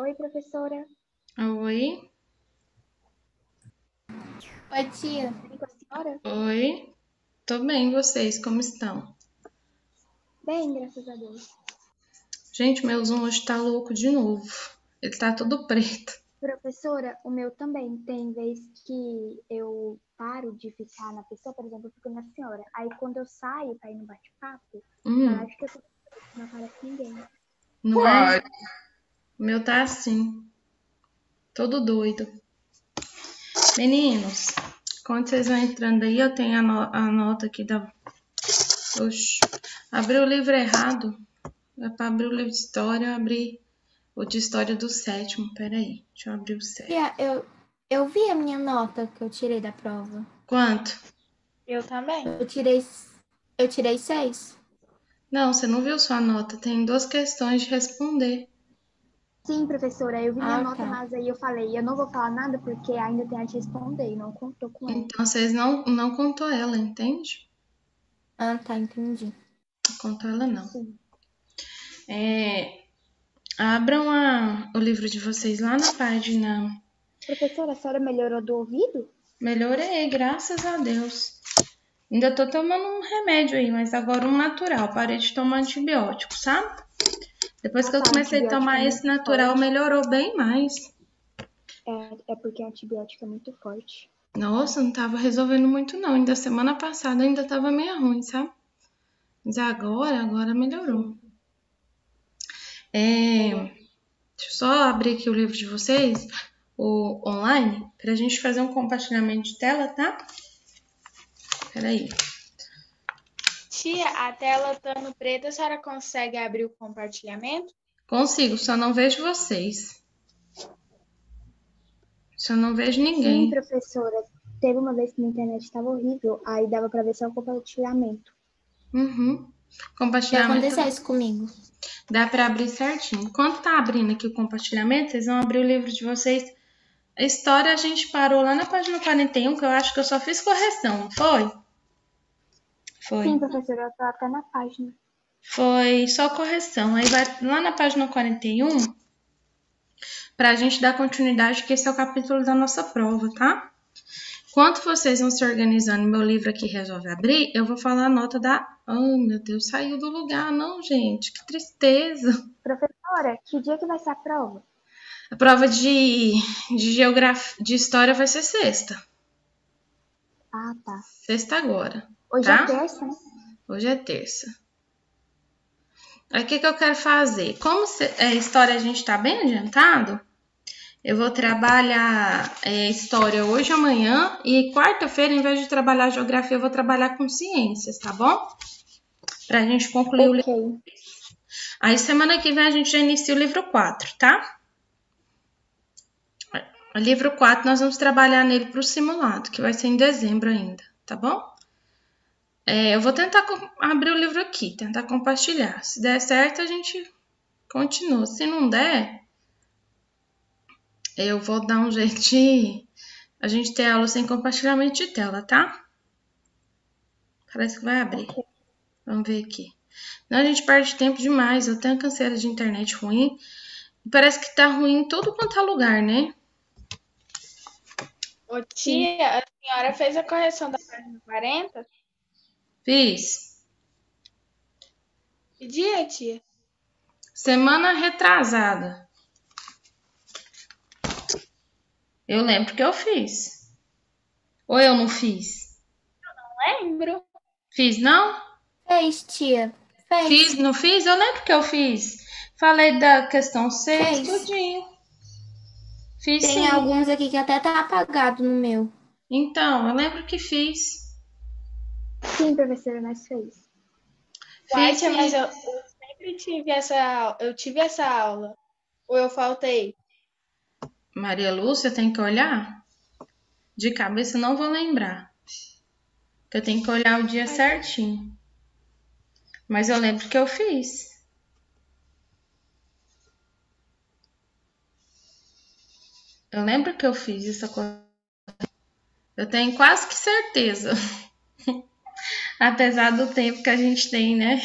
Oi, professora. Oi, Oi, tia. Tudo bem com a senhora? oi. Tô bem, vocês como estão? Bem, graças a Deus. Gente, meu Zoom hoje tá louco de novo. Ele tá todo preto. Professora, o meu também. Tem vez que eu paro de ficar na pessoa, por exemplo, eu fico na senhora. Aí quando eu saio pra ir no bate-papo, parece que eu tô não aparece ninguém. Não é? O meu tá assim, todo doido. Meninos, quando vocês vão entrando aí, eu tenho a nota aqui da. Oxi, abri o livro errado. É pra abrir o livro de história, eu abri o de história do sétimo. Peraí, deixa eu abrir o sétimo. Tia, eu vi a minha nota que eu tirei da prova. Quanto? Eu também. Eu tirei 6. Não, você não viu sua nota. Tem duas questões de responder. Sim, professora, eu vi minha Ah, nota, tá. mas aí eu falei, eu não vou falar nada porque ainda tem a de responder e não contou com ela. Então, vocês não contou ela, entende? Ah, tá, entendi. Não contou ela, não. Sim. Abram o livro de vocês lá na página. Professora, a senhora melhorou do ouvido? Melhorei, graças a Deus. Ainda tô tomando um remédio aí, mas agora um natural. Parei de tomar antibiótico, sabe? Depois Ah, que eu tá, comecei a antibiótico é tomar esse muito natural, forte. melhorou bem mais. É porque antibiótico é muito forte. Nossa, não tava resolvendo muito não. Ainda semana passada ainda tava meio ruim, sabe? Mas agora melhorou. Sim. Deixa eu só abrir aqui o livro de vocês, o online, pra gente fazer um compartilhamento de tela, tá? Peraí. Tia, a tela estando preta, a senhora consegue abrir o compartilhamento? Consigo, só não vejo vocês. Só não vejo Sim, ninguém. professora. Teve uma vez que minha internet estava horrível, aí dava para ver só o compartilhamento. Uhum. Já Compartilhamento aconteceu isso comigo. dá para abrir certinho. Enquanto tá abrindo aqui o compartilhamento, vocês vão abrir o livro de vocês. A história a gente parou lá na página 41, que eu acho que eu só fiz correção, não foi? Sim, Foi. professora, eu tô até na página. Foi só correção. Aí vai lá na página 41 para a gente dar continuidade, que esse é o capítulo da nossa prova, tá? Enquanto vocês vão se organizando, meu livro aqui resolve abrir, eu vou falar a nota da. Oh, meu Deus, saiu do lugar, não, gente, que tristeza. Professora, que dia que vai ser a prova? A prova de geografia, de história vai ser sexta. Ah, tá. Sexta agora, Hoje é tá? terça, né? Hoje é terça. Aí o que eu quero fazer? Como história a gente tá bem adiantado, eu vou trabalhar história hoje, amanhã, e quarta-feira, em vez de trabalhar geografia, eu vou trabalhar com ciências, tá bom? Pra gente concluir o livro. Ok. Aí semana que vem a gente já inicia o livro 4, tá? O livro 4 nós vamos trabalhar nele pro simulado, que vai ser em dezembro ainda, tá bom? Eu vou tentar abrir o livro aqui, tentar compartilhar. Se der certo, a gente continua. Se não der, eu vou dar um jeito de a gente ter aula sem compartilhamento de tela, tá? Parece que vai abrir. Ok. Vamos ver aqui. Não, a gente perde tempo demais. Eu tenho canseira de internet ruim. Parece que tá ruim em todo quanto é lugar, né? Ô, Sim. tia, a senhora fez a correção da página 40? Fiz. Que dia, tia? Semana retrasada. Eu lembro que eu fiz. Ou eu não fiz? Lembro. Fiz, não? Fez, tia. Fiz, Fez. não fiz? Eu lembro que eu fiz. Falei da questão 6, Fez. tudinho. Fiz Tem sim. alguns aqui que até tá apagado no meu. Então, eu lembro que fiz. Sim, professora, nós fez. Uai, Fiz tia, mas sim. eu sempre tive eu tive essa aula. Ou eu faltei? Maria Lúcia, tem que olhar? De cabeça não vou lembrar. Eu tenho que olhar o dia certinho. Mas eu lembro que eu fiz. Eu lembro que eu fiz essa coisa. Eu tenho quase que certeza. Apesar do tempo que a gente tem, né?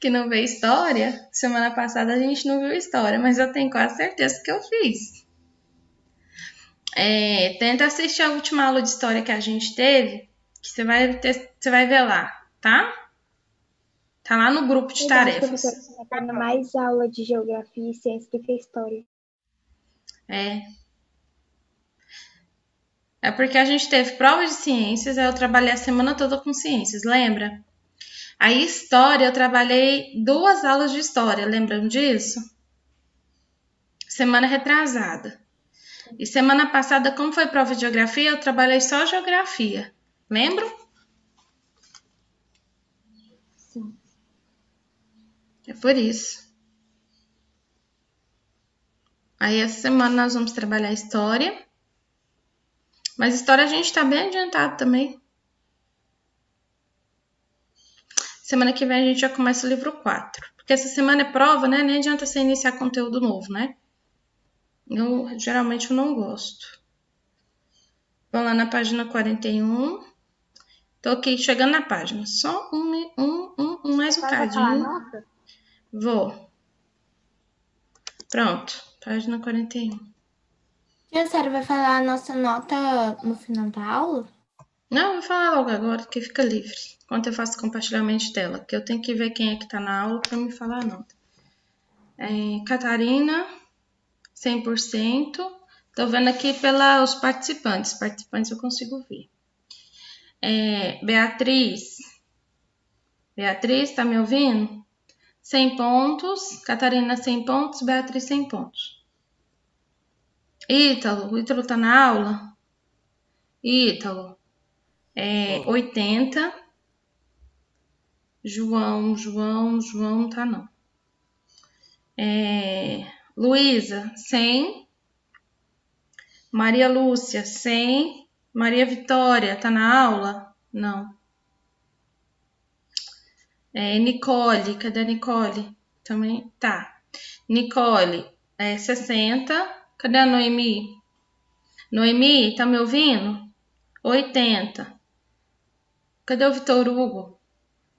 que não vê história. Semana passada a gente não viu história, mas eu tenho quase certeza que eu fiz. Tenta assistir a última aula de história que a gente teve, que você vai ver lá, tá? Tá lá no grupo de Verdade, tarefas. professora, tá tendo mais aula de geografia e ciência do que história. É porque a gente teve prova de ciências, aí eu trabalhei a semana toda com ciências, lembra? Aí história, eu trabalhei 2 aulas de história, lembram disso? Semana retrasada. E semana passada, como foi prova de geografia, eu trabalhei só geografia. Lembram? Sim. É por isso. Aí essa semana nós vamos trabalhar história. Mas história a gente tá bem adiantado também. Semana que vem a gente já começa o livro 4. Porque essa semana é prova, né? Nem adianta você iniciar conteúdo novo, né? Geralmente eu não gosto. Vamos lá na página 41. Tô aqui chegando na página. Só mais um cadinho. Vou. Pronto. Página 41. A senhora vai falar a nossa nota no final da aula? Não, vou falar logo agora, porque fica livre. Enquanto eu faço compartilhamento de tela. Que eu tenho que ver quem é que tá na aula para me falar a nota. Catarina, 100%. Tô vendo aqui pelos participantes. Participantes eu consigo ver. Beatriz. Beatriz, tá me ouvindo? 100 pontos. Catarina, 100 pontos. Beatriz, 100 pontos. Ítalo. O Ítalo tá na aula? Ítalo. 80. João tá não. Luísa, 100. Maria Lúcia, 100. Maria Vitória, tá na aula? Não. Nicole, cadê a Nicole? Também tá. Nicole, 60. Cadê a Noemi? Noemi, tá me ouvindo? 80. Cadê o Vitor Hugo?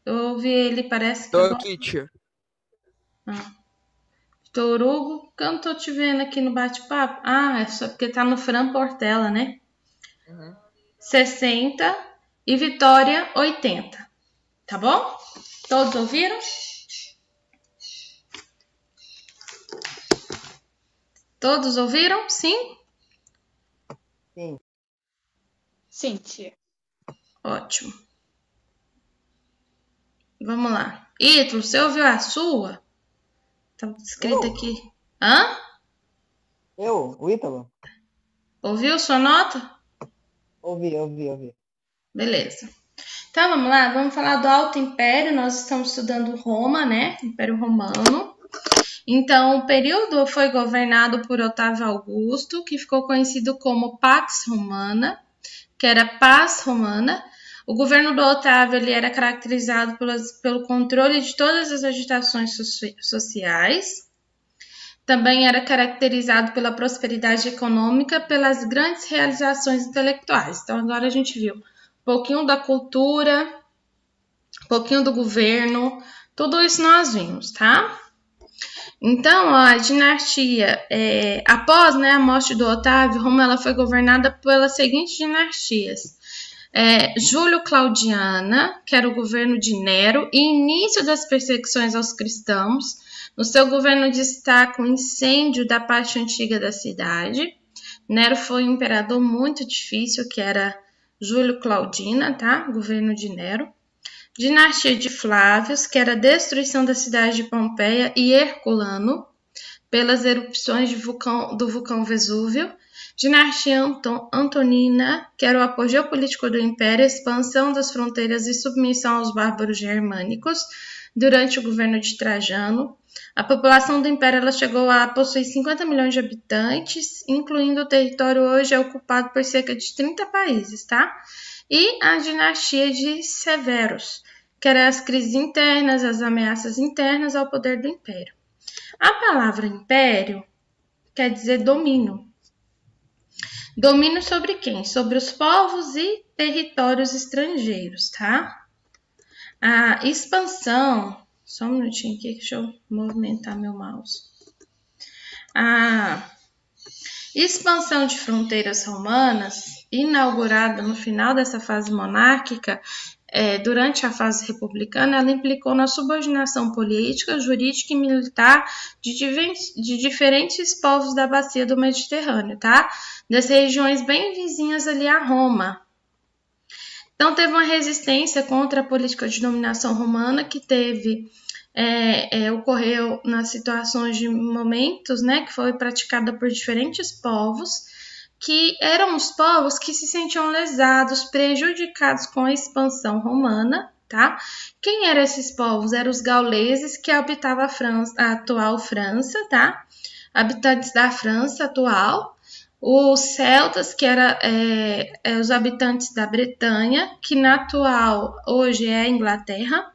Eu ouvi ele, parece que... Tô aqui, tia. Vitor Hugo, que eu não tô te vendo aqui no bate-papo. É só porque tá no Fran Portela, né? 60 e Vitória, 80. Tá bom? Todos ouviram? Todos ouviram? Sim? Sim. Sim, tia. Ótimo. Vamos lá. Ítalo, você ouviu a sua? Tá escrito aqui. Hã? O Ítalo? Ouviu sua nota? Ouvi. Beleza. Então, vamos lá. Vamos falar do Alto Império. Nós estamos estudando Roma, né? Império Romano. Então, o período foi governado por Otávio Augusto, que ficou conhecido como Pax Romana, que era paz romana. O governo do Otávio ele era caracterizado pelo controle de todas as agitações sociais. Também era caracterizado pela prosperidade econômica, pelas grandes realizações intelectuais. Então, agora a gente viu um pouquinho da cultura, um pouquinho do governo, tudo isso nós vimos, tá? Então, a dinastia, após a morte do Otávio, Roma ela foi governada pelas seguintes dinastias. Júlio Claudiana, que era o governo de Nero, e início das perseguições aos cristãos. No seu governo destaca o incêndio da parte antiga da cidade. Nero foi um imperador muito difícil, que era Júlio Claudina, tá? Governo de Nero. Dinastia de Flávios, que era a destruição da cidade de Pompeia e Herculano, pelas erupções do vulcão Vesúvio. Dinastia Antonina, que era o apogeu político do império, a expansão das fronteiras e submissão aos bárbaros germânicos durante o governo de Trajano. A população do império ela chegou a possuir 50 milhões de habitantes, incluindo o território hoje ocupado por cerca de 30 países, tá? E a dinastia de Severus, que eram as crises internas, as ameaças internas ao poder do império. A palavra império quer dizer domínio. Domínio sobre quem? Sobre os povos e territórios estrangeiros, tá? A expansão Só um minutinho aqui, deixa eu movimentar meu mouse. A expansão de fronteiras romanas, inaugurada no final dessa fase monárquica, durante a fase republicana, ela implicou na subordinação política, jurídica e militar de diferentes povos da bacia do Mediterrâneo, tá? Das regiões bem vizinhas ali a Roma. Então, teve uma resistência contra a política de dominação romana que ocorreu nas situações de momentos, né, que foi praticada por diferentes povos, que eram os povos que se sentiam lesados, prejudicados com a expansão romana, tá? Quem eram esses povos? Eram os gauleses que habitavam a atual França, tá? Habitantes da França atual. Os celtas, que eram os habitantes da Bretanha, que na atual hoje é a Inglaterra,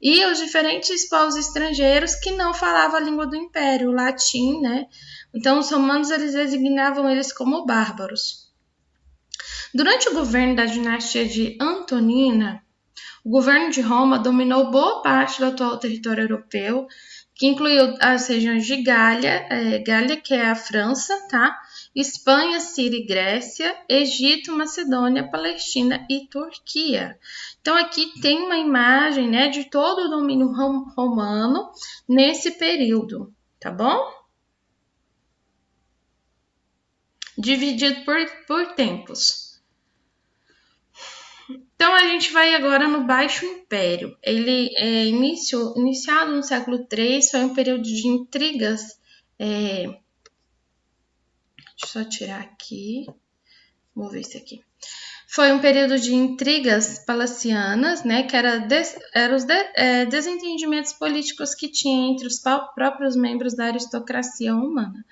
e os diferentes povos estrangeiros que não falavam a língua do Império, o latim, né? Então, os romanos eles designavam eles como bárbaros. Durante o governo da dinastia de Antonina, o governo de Roma dominou boa parte do atual território europeu, que incluiu as regiões de Gália, que é a França, tá? Espanha, Síria e Grécia, Egito, Macedônia, Palestina e Turquia. Então, aqui tem uma imagem, né, de todo o domínio romano nesse período, tá bom? Dividido por tempos. Então, a gente vai agora no Baixo Império. Ele é iniciado no século III, foi um período de intrigas. Deixa eu só tirar aqui. Vou ver isso aqui. Foi um período de intrigas palacianas, né, que eram os desentendimentos políticos que tinha entre os próprios membros da aristocracia romana.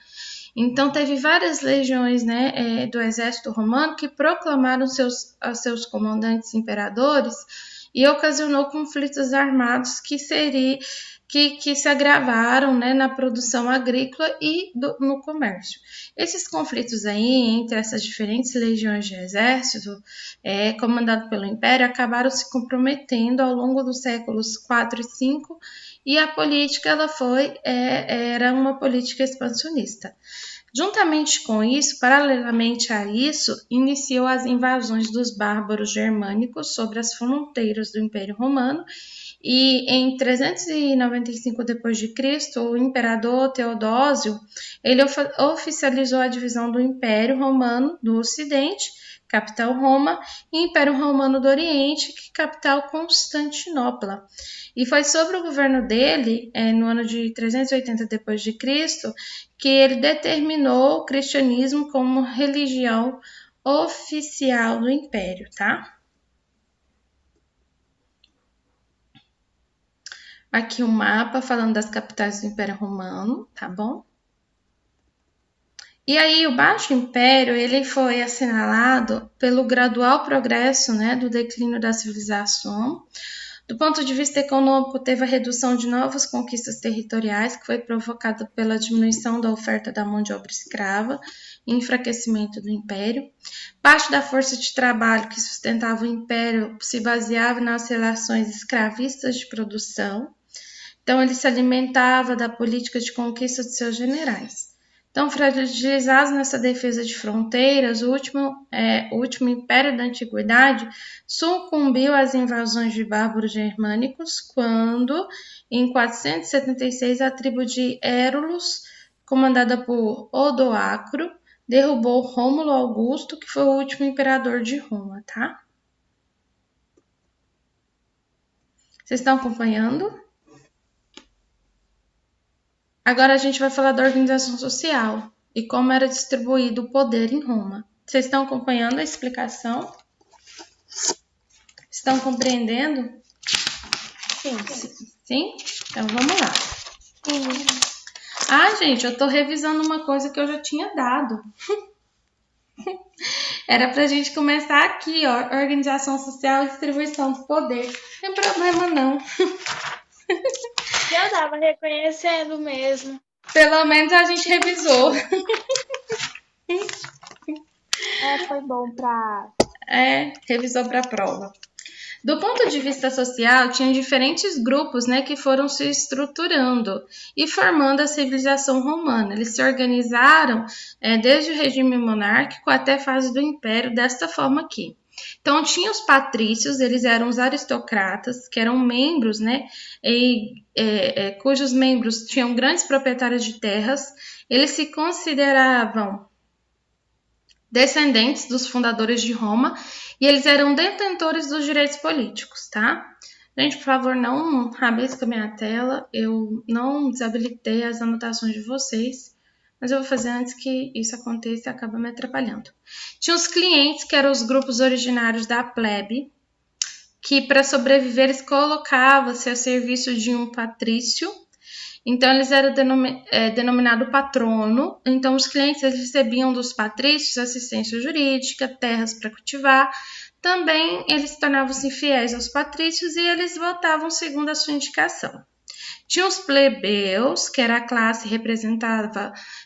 Então, teve várias legiões, né, do exército romano que proclamaram seus comandantes imperadores e ocasionou conflitos armados que se agravaram, né, na produção agrícola e no comércio. Esses conflitos aí, entre essas diferentes legiões de exército, comandado pelo Império, acabaram se comprometendo ao longo dos séculos IV e V, e a política era uma política expansionista. Juntamente com isso, paralelamente a isso, iniciou as invasões dos bárbaros germânicos sobre as fronteiras do Império Romano, e em 395 d.C., o imperador Teodósio ele oficializou a divisão do Império Romano do Ocidente, capital Roma, e Império Romano do Oriente, capital Constantinopla. E foi sobre o governo dele, no ano de 380 d.C., que ele determinou o cristianismo como religião oficial do Império, tá? Aqui um mapa falando das capitais do Império Romano, tá bom? E aí o Baixo Império ele foi assinalado pelo gradual progresso, né, do declínio da civilização. Do ponto de vista econômico, teve a redução de novas conquistas territoriais, que foi provocada pela diminuição da oferta da mão de obra escrava e enfraquecimento do Império. Parte da força de trabalho que sustentava o Império se baseava nas relações escravistas de produção. Então, ele se alimentava da política de conquista de seus generais. Então, fragilizados nessa defesa de fronteiras, o último império da antiguidade sucumbiu às invasões de bárbaros germânicos quando, em 476, a tribo de Érulos, comandada por Odoacro, derrubou Rômulo Augusto, que foi o último imperador de Roma, tá? Vocês estão acompanhando? Agora a gente vai falar da organização social e como era distribuído o poder em Roma. Vocês estão acompanhando a explicação? Estão compreendendo? Sim. Sim? Então vamos lá. Sim. Gente, eu estou revisando uma coisa que eu já tinha dado. Era pra gente começar aqui, ó, organização social e distribuição do poder. Não tem problema não. Eu tava reconhecendo mesmo. Pelo menos a gente revisou. Foi bom pra... Revisou pra prova. Do ponto de vista social, tinha diferentes grupos, né, que foram se estruturando e formando a civilização romana. Eles se organizaram desde o regime monárquico até a fase do império, desta forma aqui. Então, tinha os patrícios, eles eram os aristocratas, que eram membros, né, cujos membros tinham grandes proprietários de terras. Eles se consideravam descendentes dos fundadores de Roma e eles eram detentores dos direitos políticos, tá? Gente, por favor, não rabisca minha tela, eu não desabilitei as anotações de vocês, mas eu vou fazer antes que isso aconteça e acaba me atrapalhando. Tinha os clientes, que eram os grupos originários da plebe, que para sobreviver eles colocavam-se a serviço de um patrício. Então, eles eram denominado patrono. Então, os clientes eles recebiam dos patrícios assistência jurídica, terras para cultivar. Também, eles tornavam-se fiéis aos patrícios e eles votavam segundo a sua indicação. Tinha os plebeus, que era a classe que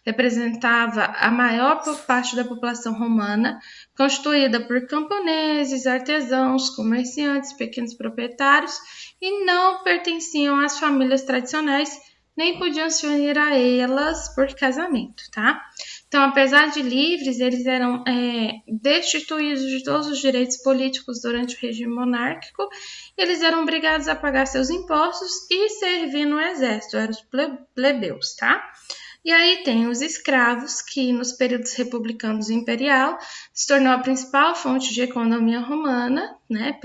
representava a maior parte da população romana, constituída por camponeses, artesãos, comerciantes, pequenos proprietários, e não pertenciam às famílias tradicionais, nem podiam se unir a elas por casamento, tá? Então, apesar de livres, eles eram destituídos de todos os direitos políticos durante o regime monárquico. Eles eram obrigados a pagar seus impostos e servir no exército, eram os plebeus, tá? E aí tem os escravos, que nos períodos republicanos e imperial se tornou a principal fonte de economia romana, né,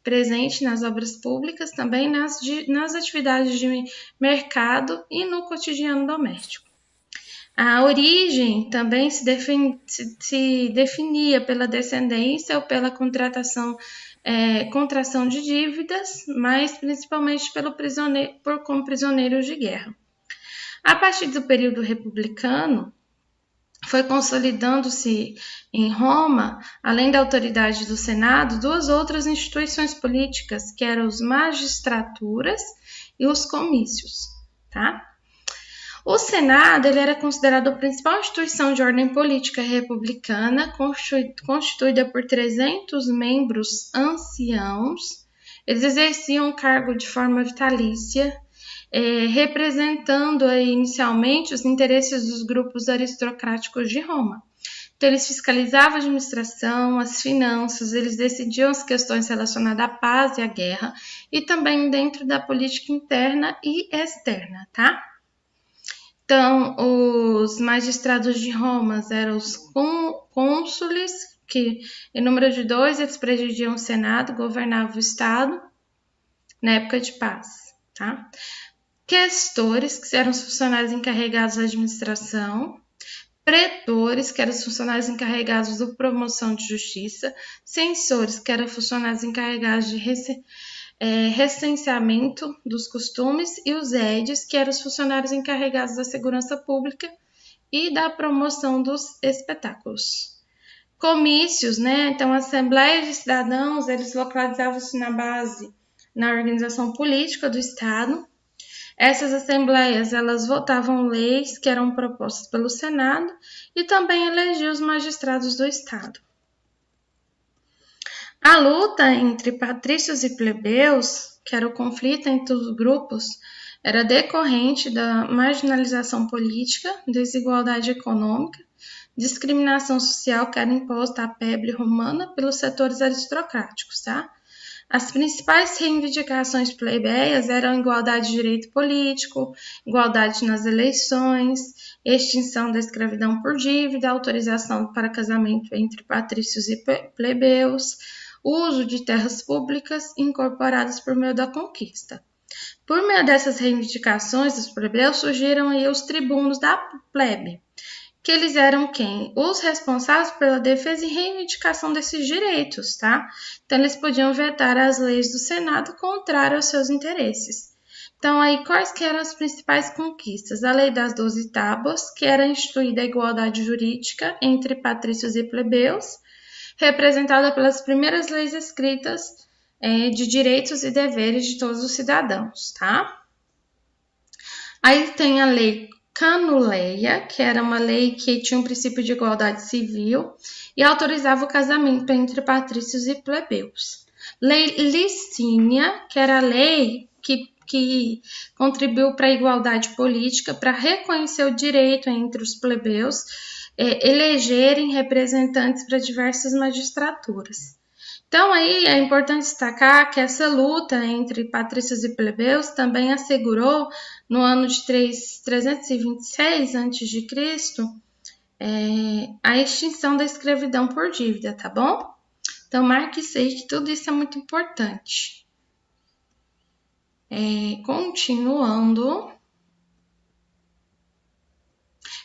presente nas obras públicas, também nas atividades de mercado e no cotidiano doméstico. A origem também se definia pela descendência ou pela contração de dívidas, mas principalmente como prisioneiros de guerra. A partir do período republicano, foi consolidando-se em Roma, além da autoridade do Senado, duas outras instituições políticas, que eram as magistraturas e os comícios, tá? O Senado ele era considerado a principal instituição de ordem política republicana, constituída por 300 membros anciãos. Eles exerciam o cargo de forma vitalícia, representando inicialmente os interesses dos grupos aristocráticos de Roma. Então, eles fiscalizavam a administração, as finanças, eles decidiam as questões relacionadas à paz e à guerra, e também dentro da política interna e externa, tá? Então, os magistrados de Roma eram os cônsules, que em número de 2 eles presidiam o Senado, governavam o Estado na época de paz, tá? Questores, que eram os funcionários encarregados da administração, pretores, que eram os funcionários encarregados da promoção de justiça, censores, que eram funcionários encarregados de recenseamento dos costumes, e os édiles, que eram os funcionários encarregados da segurança pública e da promoção dos espetáculos. Comícios, né? Então, assembleias de cidadãos, eles localizavam-se na organização política do Estado. Essas assembleias, elas votavam leis que eram propostas pelo Senado e também elegiam os magistrados do Estado. A luta entre patrícios e plebeus, que era o conflito entre os grupos, era decorrente da marginalização política, desigualdade econômica, discriminação social que era imposta à plebe romana pelos setores aristocráticos, tá? As principais reivindicações plebeias eram igualdade de direito político, igualdade nas eleições, extinção da escravidão por dívida, autorização para casamento entre patrícios e plebeus, uso de terras públicas incorporadas por meio da conquista. Por meio dessas reivindicações dos plebeus surgiram aí os tribunos da plebe, que eles eram quem? Os responsáveis pela defesa e reivindicação desses direitos, tá? Então, eles podiam vetar as leis do Senado contrárias aos seus interesses. Então, aí, quais que eram as principais conquistas? A Lei das 12 Tábuas, que era instituída a igualdade jurídica entre patrícios e plebeus, representada pelas primeiras leis escritas de direitos e deveres de todos os cidadãos, tá? Aí tem a Lei Canuleia, que era uma lei que tinha um princípio de igualdade civil e autorizava o casamento entre patrícios e plebeus. Lei Licínia, que era a lei que contribuiu para a igualdade política, para reconhecer o direito entre os plebeus elegerem representantes para diversas magistraturas. Então, aí é importante destacar que essa luta entre patrícios e plebeus também assegurou, no ano de 326 a.C., a extinção da escravidão por dívida, tá bom? Então, marque isso aí, que tudo isso é muito importante. Continuando.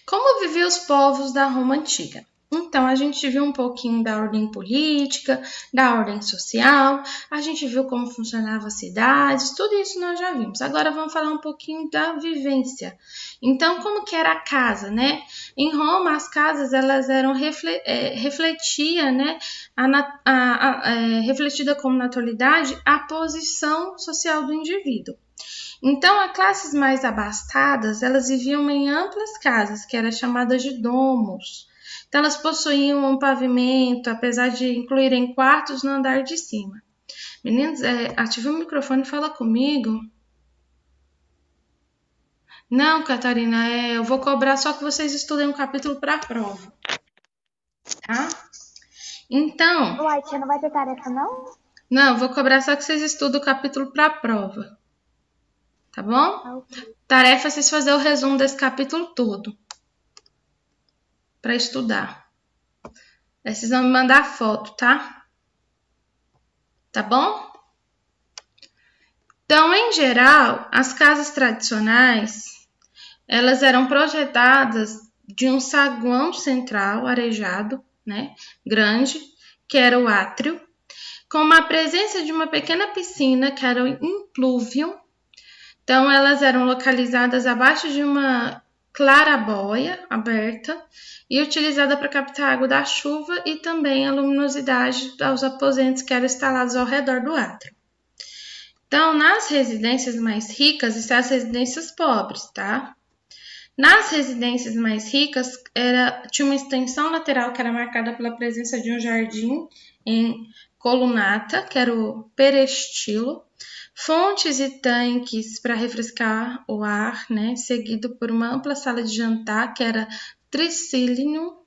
Como viviam os povos da Roma Antiga? Então, a gente viu um pouquinho da ordem política, da ordem social, a gente viu como funcionavam as cidades, tudo isso nós já vimos. Agora vamos falar um pouquinho da vivência. Então, como que era a casa, né? Em Roma, as casas, elas eram refletia, né? Refletida como naturalidade a posição social do indivíduo. Então, as classes mais abastadas, elas viviam em amplas casas, que eram chamadas de domos. Então, elas possuíam um pavimento, apesar de incluírem quartos no andar de cima. Meninos, ative o microfone e fala comigo. Não, Catarina, eu vou cobrar só que vocês estudem um capítulo para a prova. Tá? Então... Uai, tia, não vai ter tarefa, não? Não, vou cobrar só que vocês estudem o capítulo para a prova. Tá bom? Okay. Tarefa é vocês fazer o resumo desse capítulo todo. Para estudar. Aí vocês vão me mandar foto, tá? Tá bom? Então, em geral, as casas tradicionais, elas eram projetadas de um saguão central arejado, né? Grande, que era o átrio, com a presença de uma pequena piscina, que era o impluvium. Então, elas eram localizadas abaixo de uma clarabóia aberta e utilizada para captar a água da chuva e também a luminosidade aos aposentos que eram instalados ao redor do átrio. Então, nas residências mais ricas, estão as residências pobres, tá? Nas residências mais ricas, tinha uma extensão lateral que era marcada pela presença de um jardim em colunata, que era o peristilo, fontes e tanques para refrescar o ar, né? Seguido por uma ampla sala de jantar, que era triclinium.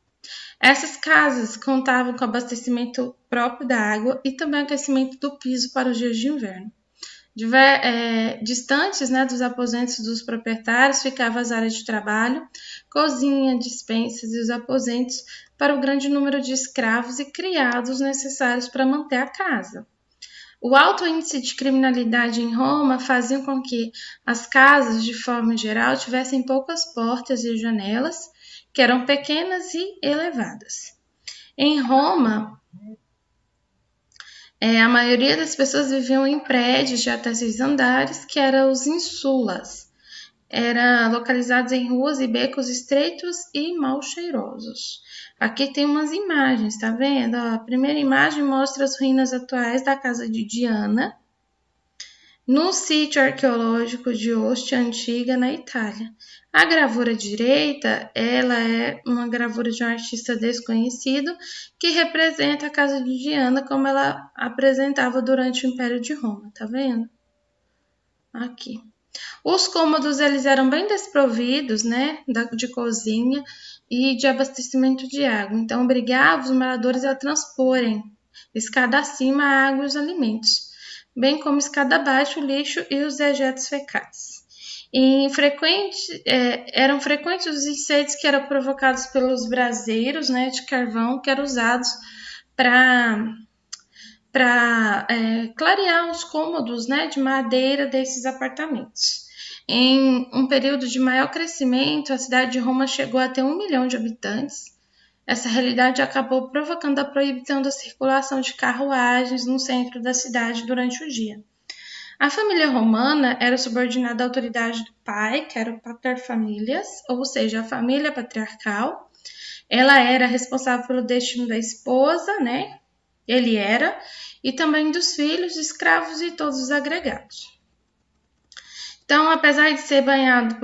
Essas casas contavam com abastecimento próprio da água e também aquecimento do piso para os dias de inverno. Distantes, né, dos aposentos dos proprietários ficavam as áreas de trabalho, cozinha, despensas e os aposentos para o grande número de escravos e criados necessários para manter a casa. O alto índice de criminalidade em Roma fazia com que as casas, de forma geral, tivessem poucas portas e janelas, que eram pequenas e elevadas. Em Roma, a maioria das pessoas viviam em prédios de até 6 andares, que eram os insulas. Eram localizados em ruas e becos estreitos e mal cheirosos. Aqui tem umas imagens, tá vendo? A primeira imagem mostra as ruínas atuais da casa de Diana, no sítio arqueológico de Ostia Antiga, na Itália. A gravura direita, ela é uma gravura de um artista desconhecido que representa a casa de Diana como ela apresentava durante o Império de Roma, tá vendo? Aqui. Os cômodos, eles eram bem desprovidos, né, de cozinha e de abastecimento de água. Então, obrigava os moradores a transporem escada acima a água e os alimentos, bem como escada abaixo o lixo e os dejetos fecais. Eram frequentes os incêndios que eram provocados pelos braseiros, né, de carvão que eram usados para clarear os cômodos, né, de madeira desses apartamentos. Em um período de maior crescimento, a cidade de Roma chegou a ter 1 milhão de habitantes. Essa realidade acabou provocando a proibição da circulação de carruagens no centro da cidade durante o dia. A família romana era subordinada à autoridade do pai, que era o paterfamilias, ou seja, a família patriarcal. Ela era responsável pelo destino da esposa, né? Ele era, e também dos filhos, escravos e todos os agregados. Então, apesar de ser banhado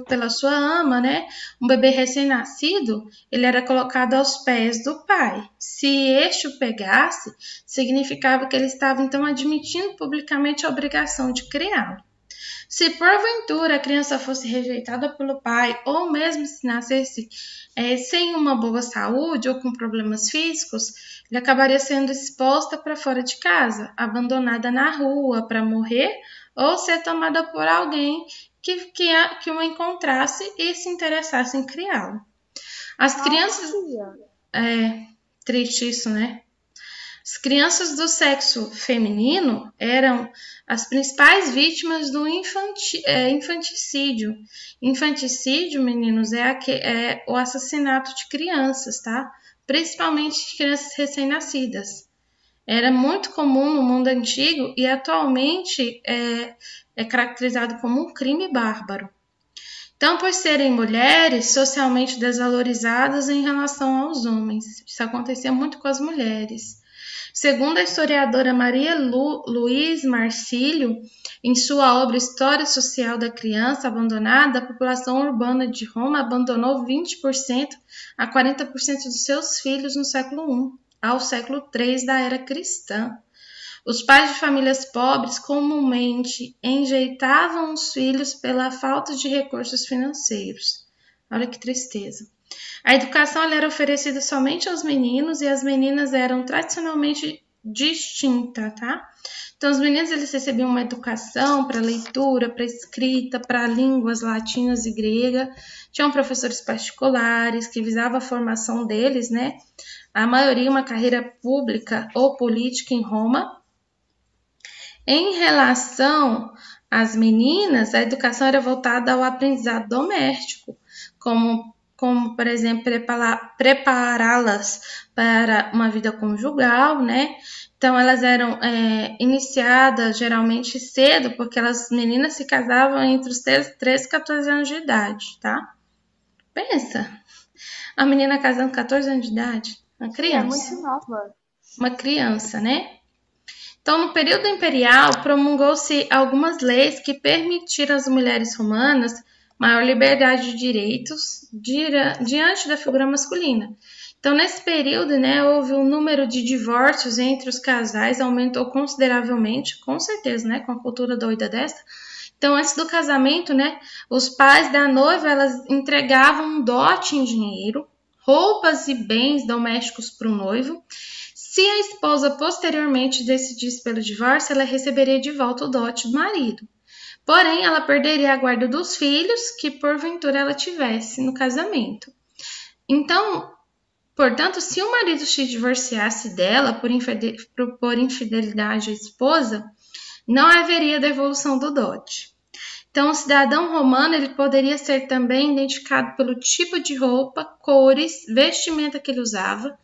pela sua ama, né, um bebê recém-nascido, ele era colocado aos pés do pai. Se este o pegasse, significava que ele estava, então, admitindo publicamente a obrigação de criá-lo. Se porventura a criança fosse rejeitada pelo pai, ou mesmo se nascesse sem uma boa saúde ou com problemas físicos, ele acabaria sendo exposta para fora de casa, abandonada na rua para morrer ou ser tomada por alguém que o encontrasse e se interessasse em criá-lo. As crianças... É triste isso, né? As crianças do sexo feminino eram as principais vítimas do infanticídio. Infanticídio, meninos, é o assassinato de crianças, tá? Principalmente de crianças recém-nascidas. Era muito comum no mundo antigo e atualmente é caracterizado como um crime bárbaro. Então, por serem mulheres socialmente desvalorizadas em relação aos homens. Isso acontecia muito com as mulheres. Segundo a historiadora Maria Luiz Marcílio, em sua obra História Social da Criança Abandonada, a população urbana de Roma abandonou 20% a 40% dos seus filhos no século I ao século III da era cristã. Os pais de famílias pobres comumente enjeitavam os filhos pela falta de recursos financeiros. Olha que tristeza. A educação era oferecida somente aos meninos e as meninas eram tradicionalmente distintas, tá? Então, os meninos eles recebiam uma educação para leitura, para escrita, para línguas latinas e grega. Tinham professores particulares que visavam a formação deles, né? A maioria uma carreira pública ou política em Roma. Em relação às meninas, a educação era voltada ao aprendizado doméstico, como por exemplo, prepará-las para uma vida conjugal, né? Então, elas eram iniciadas geralmente cedo, porque as meninas se casavam entre os 13 e 14 anos de idade, tá? Pensa, a menina casando com 14 anos de idade, uma criança. É muito nova. Uma criança, né? Então, no período imperial, promulgou-se algumas leis que permitiram às mulheres romanas maior liberdade de direitos diante da figura masculina. Então, nesse período, né, houve um número de divórcios entre os casais, aumentou consideravelmente, com certeza, né, com a cultura doida dessa. Então, antes do casamento, né, os pais da noiva, elas entregavam um dote em dinheiro, roupas e bens domésticos para o noivo. Se a esposa posteriormente decidisse pelo divórcio, ela receberia de volta o dote do marido. Porém, ela perderia a guarda dos filhos que, porventura, ela tivesse no casamento. Então, portanto, se o marido se divorciasse dela por infidelidade à esposa, não haveria devolução do dote. Então, o cidadão romano ele poderia ser também identificado pelo tipo de roupa, cores, vestimenta que ele usava,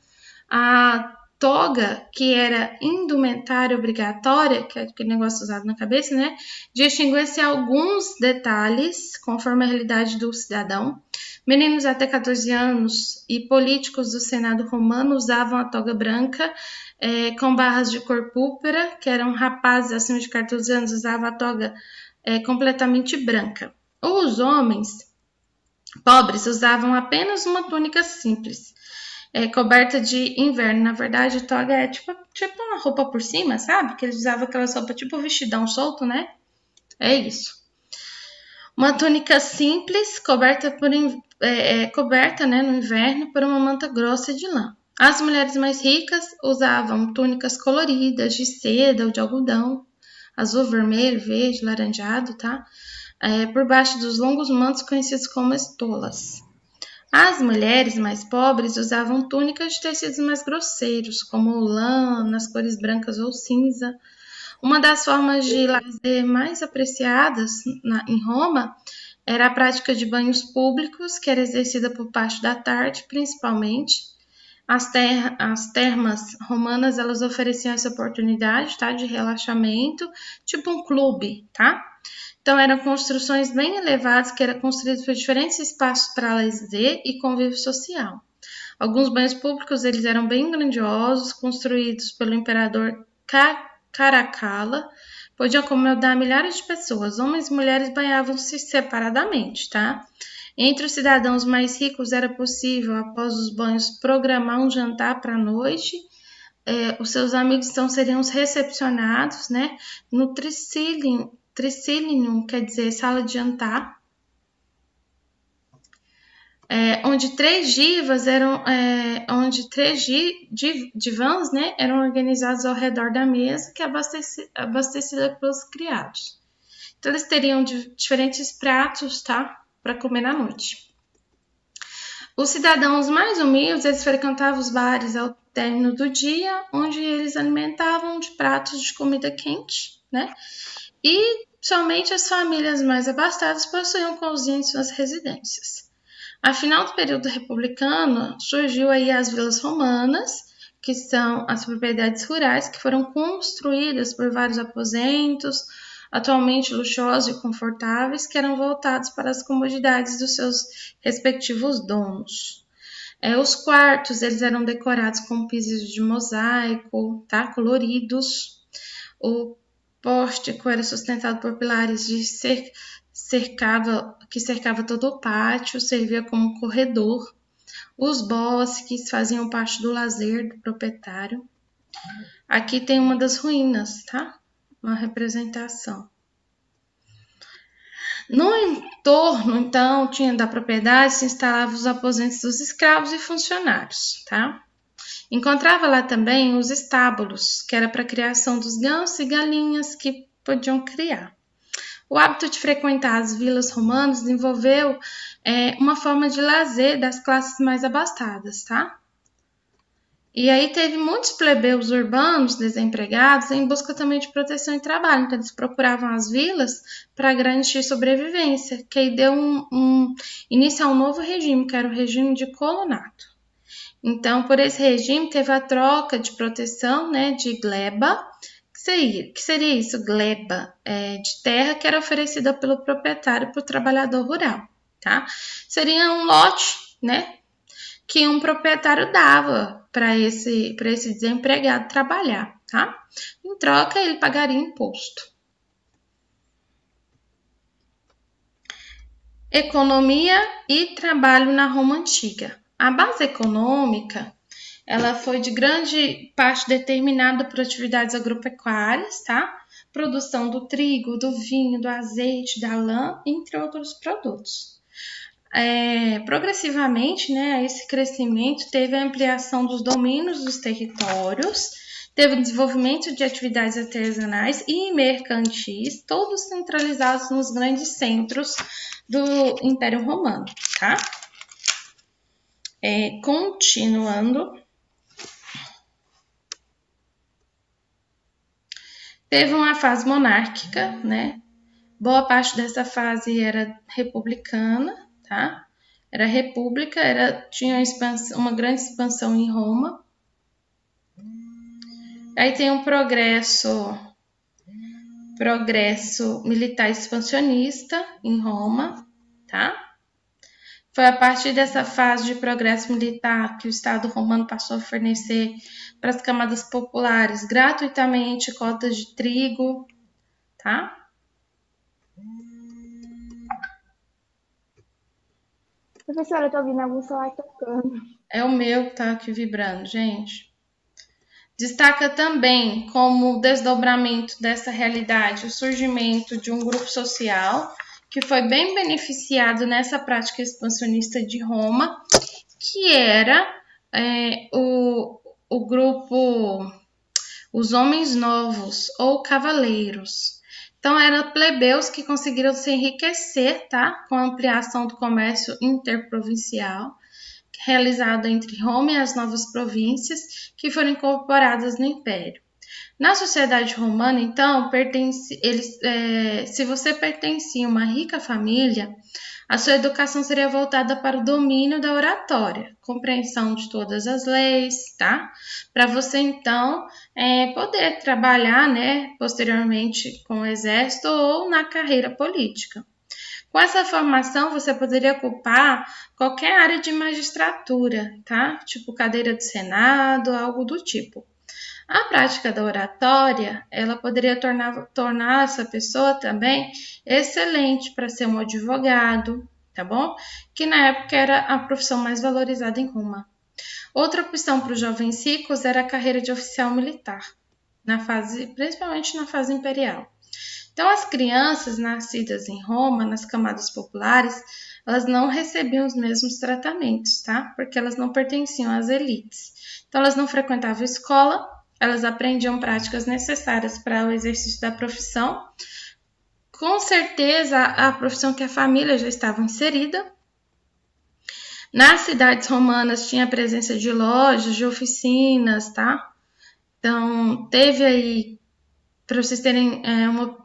a toga, que era indumentária obrigatória, que é aquele negócio usado na cabeça, né? Distinguia-se alguns detalhes, conforme a realidade do cidadão. Meninos até 14 anos e políticos do Senado romano usavam a toga branca com barras de cor púrpura, que eram rapazes acima de 14 anos usavam a toga completamente branca. Os homens pobres usavam apenas uma túnica simples, coberta de inverno. Na verdade, toga é tipo uma roupa por cima, sabe? Que eles usavam aquelas roupas tipo vestidão solto, né? É isso. Uma túnica simples, coberta né, no inverno por uma manta grossa de lã. As mulheres mais ricas usavam túnicas coloridas de seda ou de algodão, azul, vermelho, verde, laranjado, tá? Por baixo dos longos mantos conhecidos como estolas. As mulheres mais pobres usavam túnicas de tecidos mais grosseiros, como lã, nas cores brancas ou cinza. Uma das formas de lazer mais apreciadas em Roma era a prática de banhos públicos, que era exercida por parte da tarde, principalmente. As termas romanas, elas ofereciam essa oportunidade, tá, de relaxamento, tipo um clube, tá? Então, eram construções bem elevadas, que eram construídas por diferentes espaços para lazer e convívio social. Alguns banhos públicos, eles eram bem grandiosos, construídos pelo imperador Caracalla, podiam acomodar milhares de pessoas. Homens e mulheres banhavam-se separadamente, tá? Entre os cidadãos mais ricos era possível, após os banhos, programar um jantar para a noite. Os seus amigos então seriam recepcionados, né, no triclinium, quer dizer, sala de jantar, onde três divãs, né, eram organizados ao redor da mesa, que é abastecida pelos criados. Então eles teriam diferentes pratos, tá, para comer na noite. Os cidadãos mais humildes, eles frequentavam os bares ao término do dia, onde eles alimentavam de pratos de comida quente, né? E somente as famílias mais abastadas possuíam cozinha em suas residências. A final do período republicano, surgiu aí as vilas romanas, que são as propriedades rurais que foram construídas por vários aposentos, atualmente luxuosos e confortáveis, que eram voltados para as comodidades dos seus respectivos donos. Os quartos, eles eram decorados com pisos de mosaico, tá? Coloridos. O pórtico era sustentado por pilares que cercava todo o pátio, servia como corredor. Os bosques faziam parte do lazer do proprietário. Aqui tem uma das ruínas, tá? Uma representação. No entorno, então, da propriedade, se instalavam os aposentos dos escravos e funcionários, tá? Encontrava lá também os estábulos, que era para a criação dos gansos e galinhas que podiam criar. O hábito de frequentar as vilas romanas desenvolveu uma forma de lazer das classes mais abastadas, tá? E aí teve muitos plebeus urbanos desempregados em busca também de proteção e trabalho. Então eles procuravam as vilas para garantir sobrevivência, que aí deu início a um novo regime, que era o regime de colonato. Então, por esse regime, teve a troca de proteção, né, de gleba, que seria isso, gleba, de terra que era oferecida pelo proprietário para o trabalhador rural, tá? Seria um lote, né, que um proprietário dava para esse desempregado trabalhar, tá? Em troca, ele pagaria imposto. Economia e trabalho na Roma Antiga. A base econômica, ela foi de grande parte determinada por atividades agropecuárias, tá? Produção do trigo, do vinho, do azeite, da lã, entre outros produtos. Progressivamente, né, esse crescimento teve a ampliação dos domínios dos territórios, teve o desenvolvimento de atividades artesanais e mercantis, todos centralizados nos grandes centros do Império Romano, tá? Continuando, teve uma fase monárquica, né? Boa parte dessa fase era republicana, tá? Era república, tinha uma grande expansão em Roma. Aí tem um progresso militar expansionista em Roma, tá? Foi a partir dessa fase de progresso militar que o Estado romano passou a fornecer para as camadas populares gratuitamente cotas de trigo, tá? Professora, eu tô ouvindo algum celular tocando. É o meu que tá aqui vibrando, gente. Destaca também como desdobramento dessa realidade o surgimento de um grupo social que foi bem beneficiado nessa prática expansionista de Roma, que era o grupo, os homens novos ou cavaleiros. Então, eram plebeus que conseguiram se enriquecer, tá? Com a ampliação do comércio interprovincial, realizado entre Roma e as novas províncias, que foram incorporadas no Império. Na sociedade romana, então, se você pertencia a uma rica família, a sua educação seria voltada para o domínio da oratória, compreensão de todas as leis, tá? Para você, então, poder trabalhar, né, posteriormente com o exército ou na carreira política. Com essa formação, você poderia ocupar qualquer área de magistratura, tá? Tipo cadeira de Senado, algo do tipo. A prática da oratória, ela poderia tornar essa pessoa também excelente para ser um advogado, tá bom? Que na época era a profissão mais valorizada em Roma. Outra opção para os jovens ricos era a carreira de oficial militar, principalmente na fase imperial. Então, as crianças nascidas em Roma, nas camadas populares, elas não recebiam os mesmos tratamentos, tá? Porque elas não pertenciam às elites. Então, elas não frequentavam escola, elas aprendiam práticas necessárias para o exercício da profissão. Com certeza, a profissão que a família já estava inserida. Nas cidades romanas tinha a presença de lojas, de oficinas, tá? Então, teve aí, para vocês terem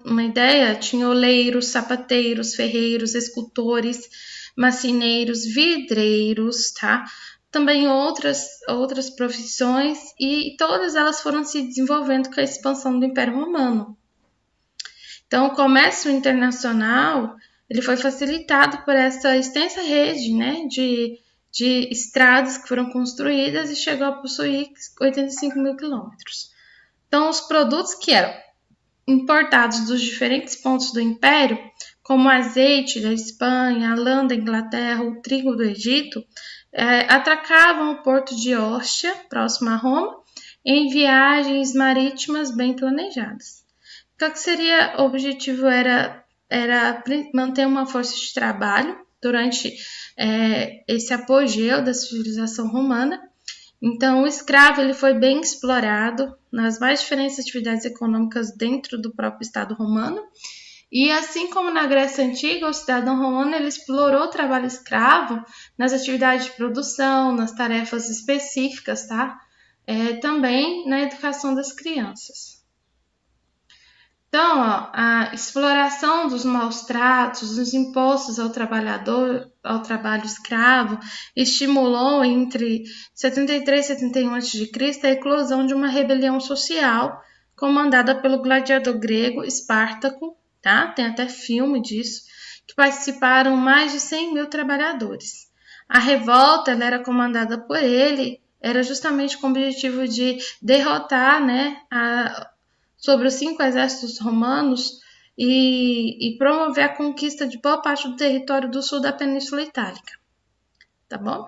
uma ideia, tinha oleiros, sapateiros, ferreiros, escultores, macineiros, vidreiros, tá? Também outras profissões, e todas elas foram se desenvolvendo com a expansão do Império Romano. Então, o comércio internacional ele foi facilitado por essa extensa rede, né, de estradas que foram construídas e chegou a possuir 85 mil quilômetros. Então, os produtos que eram importados dos diferentes pontos do Império, como o azeite da Espanha, a lã da Inglaterra, o trigo do Egito, atracavam o porto de Ostia, próximo a Roma, em viagens marítimas bem planejadas. Então, o objetivo era manter uma força de trabalho durante esse apogeu da civilização romana. Então, o escravo ele foi bem explorado nas mais diferentes atividades econômicas dentro do próprio Estado romano. E assim como na Grécia Antiga, o cidadão romano ele explorou o trabalho escravo nas atividades de produção, nas tarefas específicas, tá? Também na educação das crianças. Então, a exploração dos maus tratos, dos impostos ao trabalho escravo, estimulou entre 73 e 71 a.C. a eclosão de uma rebelião social comandada pelo gladiador grego Espartaco, tá? Tem até filme disso, que participaram mais de 100 mil trabalhadores. A revolta ela era comandada por ele, era justamente com o objetivo de derrotar, né, sobre os 5 exércitos romanos e promover a conquista de boa parte do território do sul da Península Itálica. Tá bom?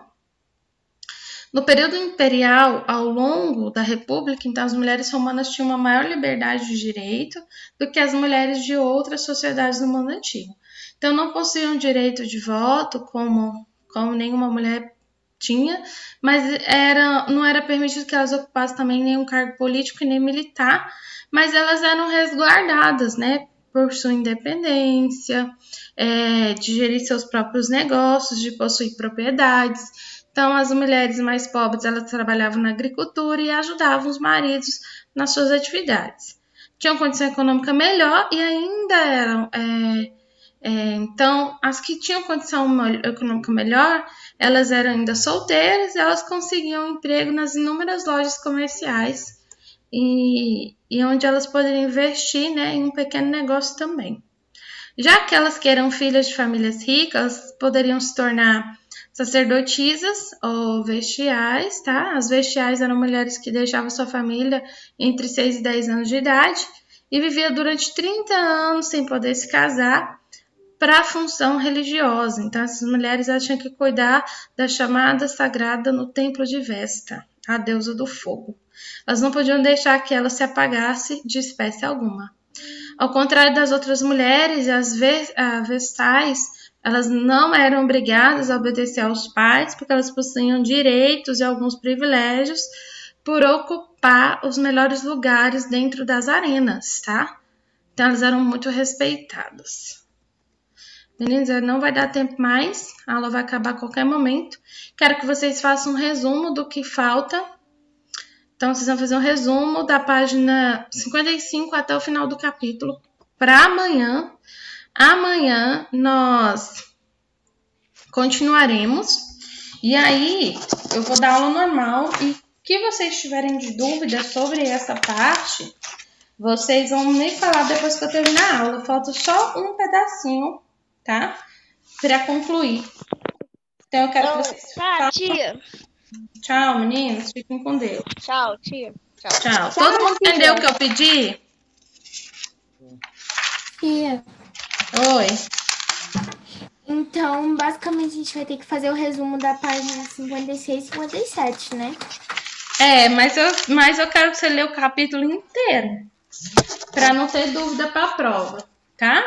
No período imperial, ao longo da República, então, as mulheres romanas tinham uma maior liberdade de direito do que as mulheres de outras sociedades do mundo antigo. Então, não possuíam direito de voto, como nenhuma mulher tinha, mas não era permitido que elas ocupassem também nenhum cargo político e nem militar, mas elas eram resguardadas, né, por sua independência, de gerir seus próprios negócios, de possuir propriedades. Então, as mulheres mais pobres, elas trabalhavam na agricultura e ajudavam os maridos nas suas atividades. Tinham condição econômica melhor e ainda eram... então, as que tinham condição econômica melhor, elas eram ainda solteiras e elas conseguiam emprego nas inúmeras lojas comerciais e onde elas poderiam investir, né, em um pequeno negócio também. Já aquelas que eram filhas de famílias ricas poderiam se tornar sacerdotisas ou vestiais, tá? As vestiais eram mulheres que deixavam sua família entre 6 e 10 anos de idade e viviam durante 30 anos sem poder se casar para a função religiosa. Então, essas mulheres elas tinham que cuidar da chamada sagrada no templo de Vesta, a deusa do fogo. Elas não podiam deixar que ela se apagasse de espécie alguma. Ao contrário das outras mulheres, as vestais, elas não eram obrigadas a obedecer aos pais, porque elas possuíam direitos e alguns privilégios por ocupar os melhores lugares dentro das arenas, tá? Então, elas eram muito respeitadas. Meninos, não vai dar tempo mais, a aula vai acabar a qualquer momento. Quero que vocês façam um resumo do que falta. Então, vocês vão fazer um resumo da página 55 até o final do capítulo para amanhã. Amanhã nós continuaremos. E aí, eu vou dar aula normal. E que vocês tiverem de dúvida sobre essa parte, vocês vão me falar depois que eu terminar a aula. Falta só um pedacinho, tá? Para concluir. Então, eu quero que vocês Tá, tia. Tchau, meninos. Fiquem com Deus. Tchau, tia. Tchau. Todo mundo entendeu o que eu pedi? Tia. Oi. Então, basicamente, a gente vai ter que fazer o resumo da página 56 e 57, né? Mas eu quero que você lê o capítulo inteiro. Pra não ter dúvida pra prova, tá?